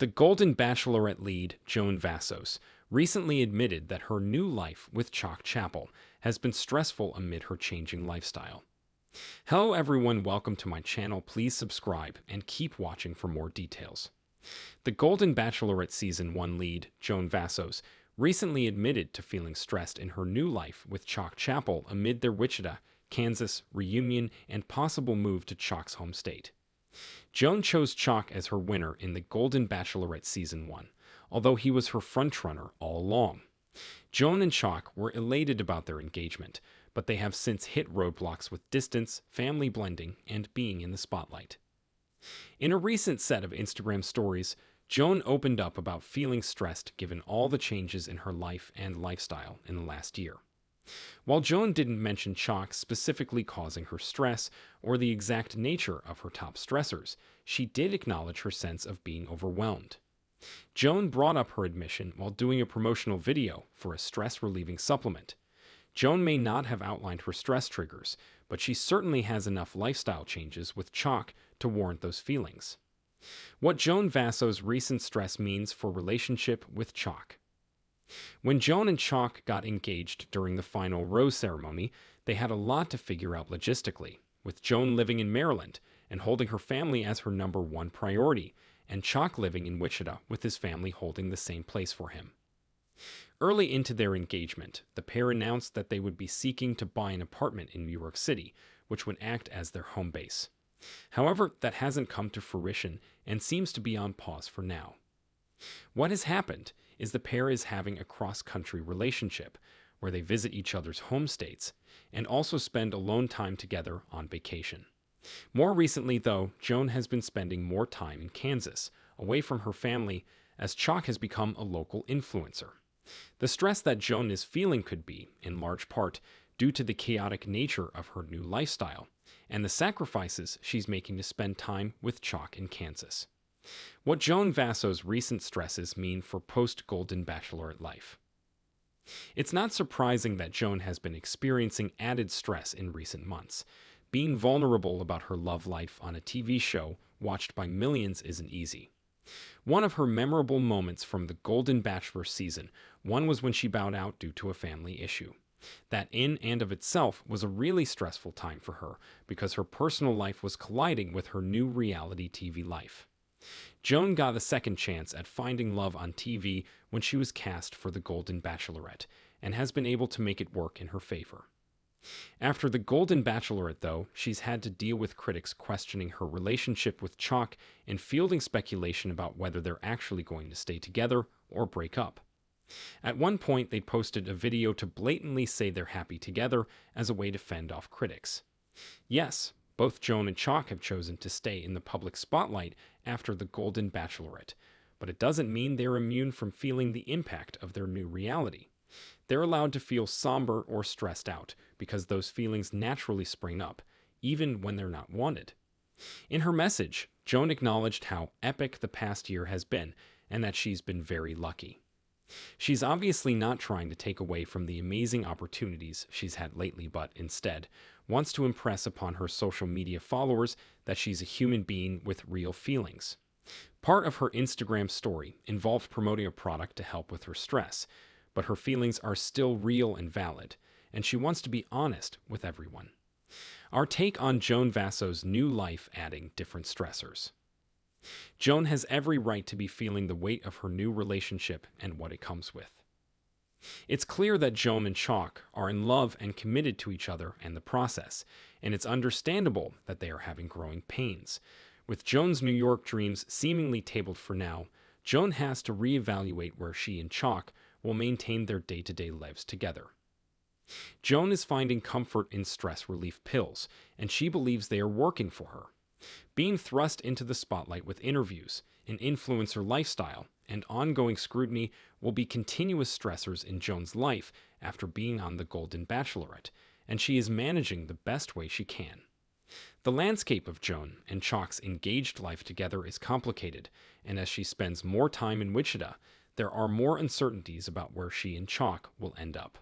The Golden Bachelorette lead, Joan Vassos, recently admitted that her new life with Chock has been stressful amid her changing lifestyle. Hello everyone, welcome to my channel. Please subscribe and keep watching for more details. The Golden Bachelorette Season 1 lead, Joan Vassos, recently admitted to feeling stressed in her new life with Chock amid their Wichita, Kansas reunion and possible move to Chock's home state. Joan chose Chock as her winner in the Golden Bachelorette Season 1, although he was her frontrunner all along. Joan and Chock were elated about their engagement, but they have since hit roadblocks with distance, family blending, and being in the spotlight. In a recent set of Instagram stories, Joan opened up about feeling stressed given all the changes in her life and lifestyle in the last year. While Joan didn't mention Chock specifically causing her stress or the exact nature of her top stressors, she did acknowledge her sense of being overwhelmed. Joan brought up her admission while doing a promotional video for a stress-relieving supplement. Joan may not have outlined her stress triggers, but she certainly has enough lifestyle changes with Chock to warrant those feelings. What Joan Vassos' recent stress means for relationship with Chock. When Joan and Chock got engaged during the final rose ceremony, they had a lot to figure out logistically, with Joan living in Maryland and holding her family as her #1 priority, and Chock living in Wichita with his family holding the same place for him. Early into their engagement, the pair announced that they would be seeking to buy an apartment in New York City, which would act as their home base. However, that hasn't come to fruition and seems to be on pause for now. What has happened is the pair is having a cross-country relationship where they visit each other's home states and also spend alone time together on vacation. More recently, though, Joan has been spending more time in Kansas, away from her family, as Chock has become a local influencer. The stress that Joan is feeling could be, in large part, due to the chaotic nature of her new lifestyle and the sacrifices she's making to spend time with Chock in Kansas. What Joan Vassos' recent stresses mean for post-Golden Bachelorette life. It's not surprising that Joan has been experiencing added stress in recent months. Being vulnerable about her love life on a TV show watched by millions isn't easy. One of her memorable moments from the Golden Bachelor season one was when she bowed out due to a family issue. That in and of itself was a really stressful time for her because her personal life was colliding with her new reality TV life. Joan got a second chance at finding love on TV when she was cast for the Golden Bachelorette and has been able to make it work in her favor. After the Golden Bachelorette, though, she's had to deal with critics questioning her relationship with Chock and fielding speculation about whether they're actually going to stay together or break up. At one point, they posted a video to blatantly say they're happy together as a way to fend off critics. Yes, both Joan and Chock have chosen to stay in the public spotlight after the Golden Bachelorette, but it doesn't mean they're immune from feeling the impact of their new reality. They're allowed to feel somber or stressed out because those feelings naturally spring up, even when they're not wanted. In her message, Joan acknowledged how epic the past year has been and that she's been very lucky. She's obviously not trying to take away from the amazing opportunities she's had lately, but instead wants to impress upon her social media followers that she's a human being with real feelings. Part of her Instagram story involved promoting a product to help with her stress, but her feelings are still real and valid, and she wants to be honest with everyone. Our take on Joan Vassos' new life adding different stressors. Joan has every right to be feeling the weight of her new relationship and what it comes with. It's clear that Joan and Chock are in love and committed to each other and the process, and it's understandable that they are having growing pains. With Joan's New York dreams seemingly tabled for now, Joan has to reevaluate where she and Chock will maintain their day-to-day lives together. Joan is finding comfort in stress relief pills, and she believes they are working for her. Being thrust into the spotlight with interviews, an influencer lifestyle, and ongoing scrutiny will be continuous stressors in Joan's life after being on the Golden Bachelorette, and she is managing the best way she can. The landscape of Joan and Chock's engaged life together is complicated, and as she spends more time in Wichita, there are more uncertainties about where she and Chock will end up.